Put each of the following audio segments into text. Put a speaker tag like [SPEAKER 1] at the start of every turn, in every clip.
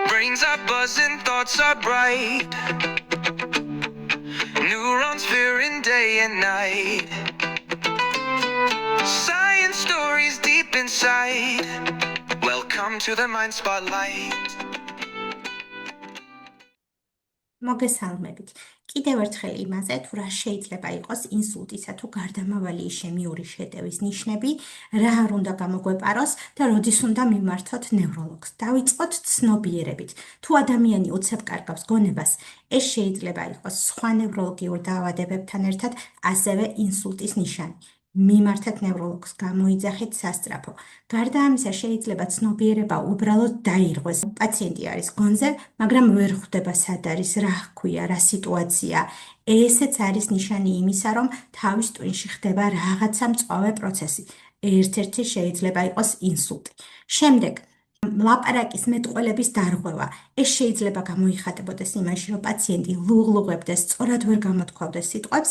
[SPEAKER 1] Brains are buzzing, thoughts are bright. Neurons veering day and night. Science stories deep inside. Welcome to the Mind Spotlight.
[SPEAKER 2] მოგესალმებით. კიდევ ერთხელ იმაზე, თუ რა შეიძლება იყოს ინსულტისა თუ გარდამავალი ისემიური შეტევის ნიშნები, რა არ უნდა გამოგვეპაროს და როდის უნდა მიმართოთ ნევროლოგს. დავიწყოთ ცნობიერებით. თუ ადამიანი უცებ კარგავს გონებას, ეს შეიძლება იყოს სხვა ნევროლოგიურ დაავადებებთან ერთად ასევე ინსულტის ნიშანი. მიმართეთ ნევროლოგს, გამოიძახეთ სასწრაფო. გარდა ამისა, შეიძლება ცნობიერება უბრალოდ დაირღვეს. პაციენტი არის გონზე, მაგრამ ვერ ხვდება სად არის, რა ჰქვია, რა სიტუაცია. ესეც არის ნიშანი იმისა, რომ თავის ტვინში ხდება რაღაცა მწვავე პროცესი. ერთ-ერთი შეიძლება იყოს ინსულტი. შემდეგ ლაპარაკის მეტყველების დარღვევა. ეს შეიძლება გამოიხატებოდეს იმაში, რომ პაციენტი ლუღლუღებდეს, სწორად ვერ გამოთქვამდეს სიტყვებს,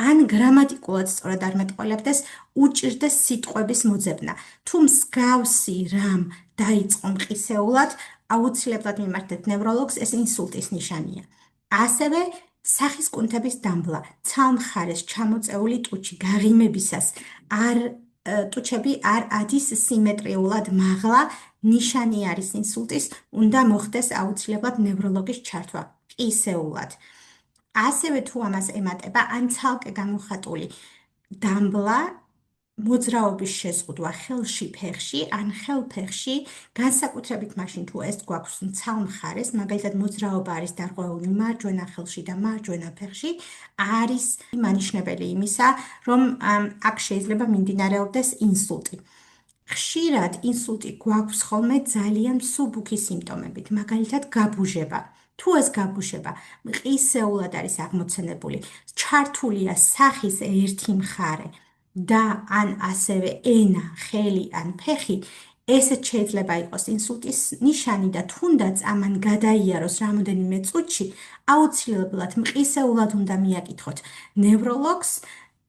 [SPEAKER 2] ან გრამატიკულად სწორად არ მეტყველებდეს, უჭირდეს სიტყვების მოძებნა. თუ მსგავსი რამ დაიწყო მყისეულად, აუცილებლად მიმართეთ ნევროლოგს, ეს ინსულტის ნიშანია. ასევე სახის კუნთების დამბლა, ცალმხარეს ჩამოწეული ტუჩი, გაღიმებისას ტუჩები არ ადის სიმეტრიულად მაღლა, ნიშანი არის ინსულტის, უნდა მოხდეს აუცილებლად ნევროლოგის ჩართვა, ყისეულად. ასევე თუ ამას ემატება, ან ცალკე გამოხატული დამბლა, მოძრაობის შეზღუდვა ხელში, ფეხში, ან ხელფეხში, განსაკუთრებით მაშინ თუ ეს გვაქვს ცალმხარეს, მაგალითად მოძრაობა არის დარღვეული მარჯვენა ხელში და მარჯვენა ფეხში, არის მანიშნებელი იმისა, რომ აქ შეიძლება მიმდინარეობდეს ინსულტი. ხშირად ინსულტი გვაქვს ხოლმე ძალიან მსუბუქი სიმპტომებით, მაგალითად გაბუჟება. თუ ეს გაბუჟება მყისეულად არის აღმოცენებული, ჩართულია სახის ერთი მხარე და ან ასევე ენა, ხელი ან ფეხი, ესეც შეიძლება იყოს ინსულტის ნიშანი და თუნდაც ამან გადაიაროს რამოდენიმე წუთში, აუცილებლად მყისეულად უნდა მიაკითხოთ ნევროლოგს.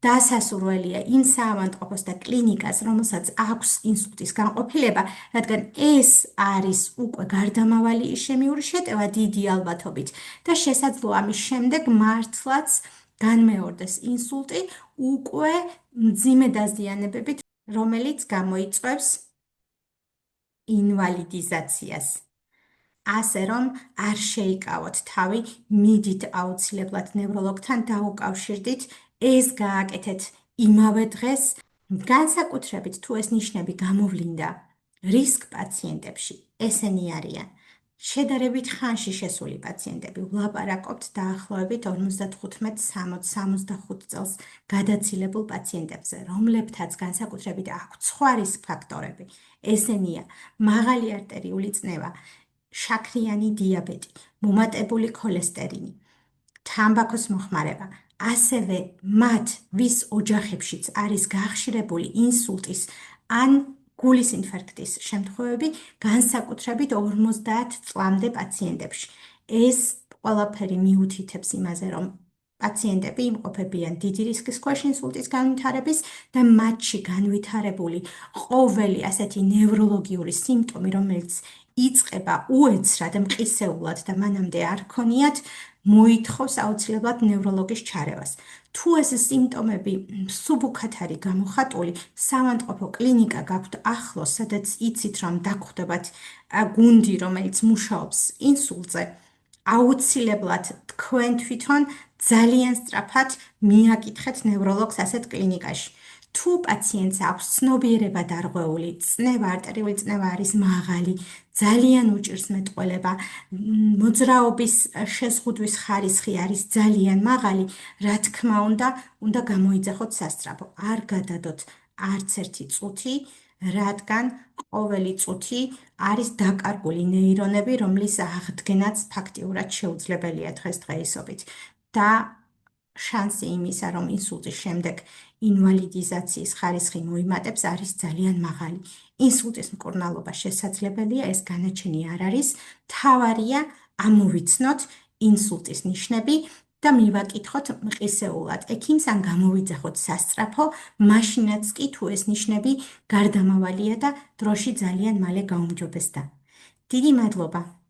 [SPEAKER 2] დასასურველია იმ საავადმყოფოს და კლინიკას, რომელსაც აქვს ინსულტის განყოფილება, რადგან ეს არის უკვე გარდამავალი ისემიური შეტევა დიდი ალბათობით და შესაძლოა ამის შემდეგ მართლაც განმეორდეს ინსულტი უკვე მძიმე დაზიანებებით, რომელიც გამოიწვევს ინვალიდიზაციას. ასე რომ არ შეიკავოთ თავი, მიდით აუცილებლად ნევროლოგთან დაუკავშირდით, ეს გააკეთეთ იმავე დღეს, განსაკუთრებით თუ ეს ნიშნები გამოვლინდა რისკ პაციენტებში, ესენი არიან. შედარებით ხანში შესული პაციენტები, ვლაპარაკობთ დაახლოებით 55-65 წელს გადაცილებულ პაციენტებზე, რომლებთაც განსაკუთრებით აქვთ სხვა რისკ ფაქტორები. ესენია მაღალი არტერიული წნევა, შაქრიანი დიაბეტი, მომატებული ქოლესტერინი, თამბაქოს მოხმარება. ასევე მათ, ვის ოჯახებშიც არის გახშირებული ინსულტის ან გულის ინფარქტის შემთხვევები, განსაკუთრებით 50 წლამდე პაციენტებში. ეს ყველაფერი მიუთითებს იმაზე, რომ პაციენტები იმყოფებიან დიდი რისკის ქვეშ ინსულტის განვითარების და მათში განვითარებული ყოველი ასეთი ნევროლოგიური სიმპტომი, რომელიც იწყება უეცრად, მყისეულად და მანამდე არ ქონიათ, მოითხოვს აუცილებლად ნევროლოგის ჩარევას. თუ ეს სიმპტომები მსუბუქად არის გამოხატული, საავადმყოფო კლინიკა გაქვთ ახლოს, სადაც იცით, რომ დაგხვდებათ გუნდი, რომელიც მუშაობს ინსულტზე, აუცილებლად თქვენ თვითონ ძალიან სწრაფად მიაკითხეთ ნევროლოგს ასეთ კლინიკაში. თუ პაციენტს აქვს ცნობიერება დარღვეული, წნევა, არტერიული წნევა არის მაღალი, ძალიან უჭირს მეტყველება, მოძრაობის შეზღუდვის ხარისხი არის ძალიან მაღალი, რა თქმა უნდა გამოიძახოთ სასწრაფო. არ გადადოთ არც ერთი წუთი, რადგან ყოველი წუთი არის დაკარგული ნეირონები, რომლის აღდგენაც ფაქტიურად შეუძლებელია დღესდღეობით. და შანსი იმისა, რომ ინსულტის შემდეგ ინვალიდიზაციის ხარისხი მოიმატებს, არის ძალიან მაღალი. ინსულტის მკურნალობა შესაძლებელია, ეს განაჩენი არ არის. მთავარია ამოვიცნოთ ინსულტის ნიშნები და მივაკითხოთ მყისეულად ექიმს ან გამოვიძახოთ სასწრაფო, მაშინაც კი თუ ეს ნიშნები გარდამავალია და დროში ძალიან მალე გაუმჯობესდა. დიდი მადლობა.